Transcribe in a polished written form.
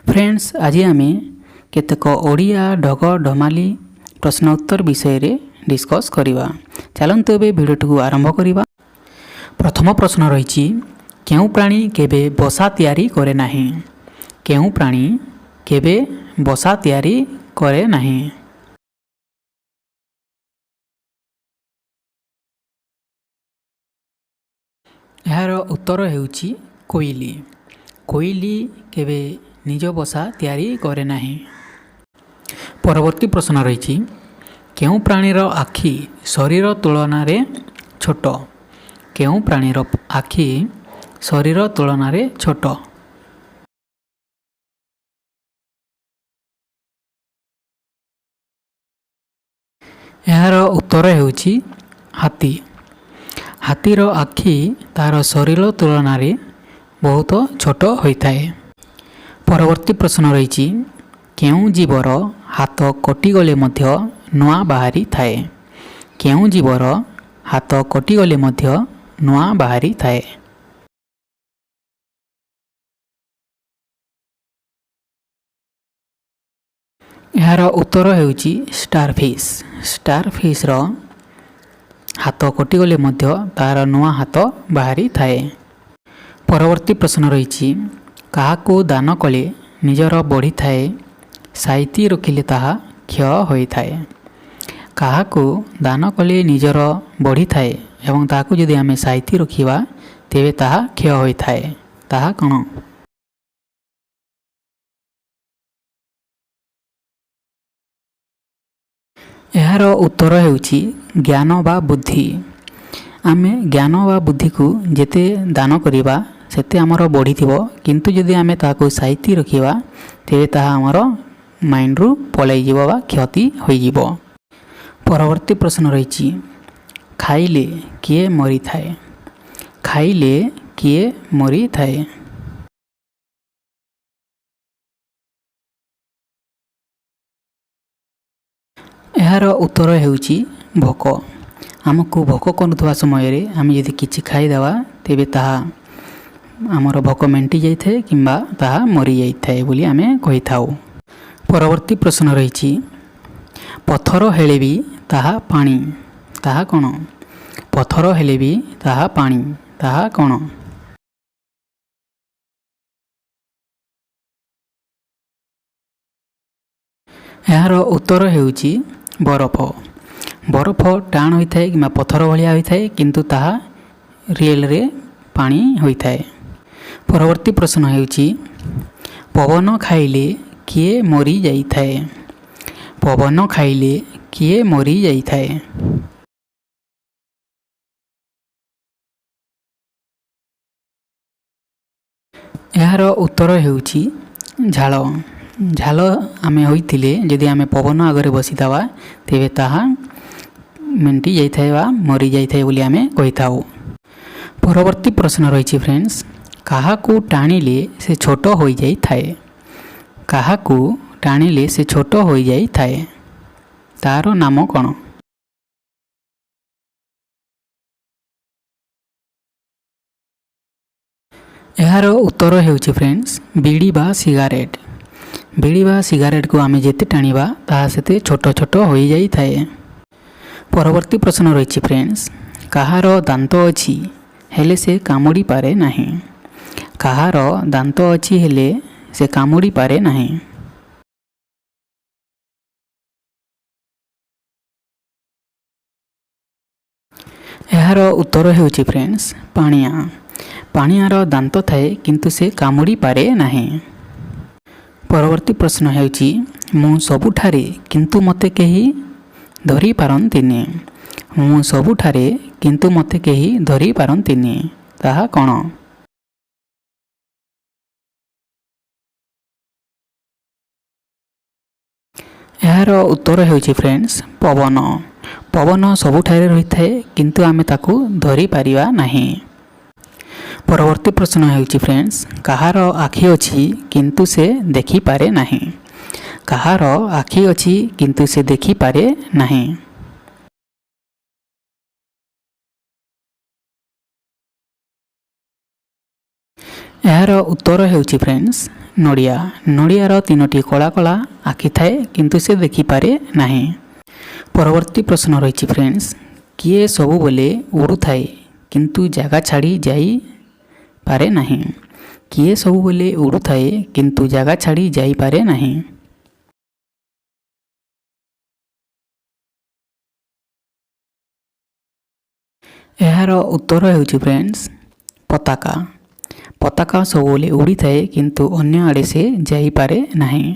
Friends आज आम केतेक ओडिया ढग ढमाली प्रश्न उत्तर विषय रे डिस्कस करवा। चलते एवं भिडियो आरंभ करवा। प्रथम प्रश्न रही केउ प्राणी केबे बसा तैयारी करे नाही? केउ प्राणी केबे बसा तैयारी करे नाही? यार उत्तर हेउची कोइली। कोइली केबे निज बसा तैयारी करे नाही। परवर्ती प्रश्न रही केउ प्राणीर आखि शरीर तुलन में छोट? केउ प्राणीर आखि शरीर तुलन में छोट? यार उत्तर हेउची हाथी। हाथीर आखि तार शरीर तुलन में बहुत छोट होता है। परवर्ती प्रश्न रही केउ जीवर हाथ कटिगले मध्य नुआ बाहरी थाए? केउ जीवर हाथ कटिगले मध्य नुआ बाहरी थाए? यार उत्तर हेउची स्टारफिश। स्टारफिश रो हाथ कटिगले मध्य तार नुआ हाथ बाहरी थाए। परवर्ती प्रश्न रही काहाको दान कले निजर बढ़ी थाए, साइती रखिले ताहा क्षय होइथाए? काहाको दान कले निजर बढ़ी थाए एवं ताहाको यदि आमे साइती रखिबा तेबे ताहा क्षय होइथाए, ताहा कोन? यार उत्तर हेउची ज्ञान बा बुद्धि। आमे ज्ञान बा बुद्धि को जेते दान करिबा सेते आमर बढ़ी थिबो, किंतु यदि आमे ताहाको साइती रखिबा तेबे ताहा आमर माइंड रु पलाई जीवो बा क्षति होई जीवो। परवर्ती प्रश्न रही खाइले किए मरी थाए? खाइले किए मरी थाए? यार उत्तर हेउची भोक। आमको भोक करुवा समय रे आम यदि किछि खाइदेवा तेबे ताहा आमर भोक मेंटी जाइए किंबा ताहा मरी जाइए बोली आमे कहि थाउ। परवर्ती प्रश्न रही पथर हेले भी ताहा पानी, ताहा कोन? पथर हेले भी ताहा पानी, ताहा कोन? यार उत्तर हेउची बरफ। बरफ टाण होइथाए किंबा पथर भलिया होइथाए, किंतु ताहा रियल रे पानी होइथाए। परवर्ती प्रश्न हेउची पवन खाइले किए मरी जाइथाए? पवन खाइले किए मरी जाइथाए? यार उत्तर हेउची झाल। झाल आमे होइथिले यदि आमे पवन आगरे बसितावा तेबे ताहा मेंटी जाइथाए बा मरी जाइथाए बोली आमे कहिथाउ। परवर्ती प्रश्न रही फ्रेंड्स काहाकू टाणिले से छोट हो जाइथाए? काहाकू टाणिले से छोट हो जाइथाए, तार नाम कोन? यार उत्तर हेउची फ्रेंड्स बीड़ी बा सिगारेट। बीड़ी बा सिगारेट को आमे जेते टाणिबा ताहा सेते छोट छोट हो जाइथाए। परवर्ती प्रश्न रही फ्रेंड्स काहार दांत अछि हेले से कामुड़ी पारे नाही? काहार दांत अछि हेले से कामुड़ी पारे नाही? यार उत्तर हेउची फ्रेंड्स पाणिया। पाणियार दांत थाए किंतु से कामुड़ी पारे नाही। परवर्ती प्रश्न हेउची मु सबुठारे किंतु मते केही धरी पारंतिनी? मु सबुठारे किंतु मते केही धरी पारंतिनी, ताहा कोन? यार उत्तर हेउची फ्रेंड्स पवन। पवन सबुठारे रही थाए किंतु आमे ताकू धरी पारिबा नाही। परवर्ती प्रश्न हेउची फ्रेंड्स काहार आखि अछि किंतु से देखि पारे नाही? काहार आखि अछि किंतु से देखि पारे नाही? ଏହାର ଉତ୍ତର ହେଉଛି ଫ୍ରେଣ୍ଡସ୍ ନଡ଼ିଆ। ନଡ଼ିଆର 3ଟି କଳା କଳା ଆଖି ଥାଏ କିନ୍ତୁ ସେ ଦେଖିପାରେ ନାହିଁ। ପରବର୍ତ୍ତୀ ପ୍ରଶ୍ନ ରହିଛି ଫ୍ରେଣ୍ଡସ୍, କିଏ ସବୁବେଳେ ଉଡ଼ୁଥାଏ କିନ୍ତୁ ଜାଗା ଛାଡ଼ି ଯାଇପାରେ ନାହିଁ? କିଏ ସବୁବେଳେ ଉଡ଼ୁଥାଏ କିନ୍ତୁ ଜାଗା ଛାଡ଼ି ଯାଇପାରେ ନାହିଁ? ଏହାର ଉତ୍ତର ହେଉଛି ଫ୍ରେଣ୍ଡସ୍ ପତାକା। ପତାକା ସବୁବେଳେ ଉଡ଼ିଥାଏ କିନ୍ତୁ ଅନ୍ୟ ଆଡ଼େ ସେ ଯାଇପାରେ ନାହିଁ।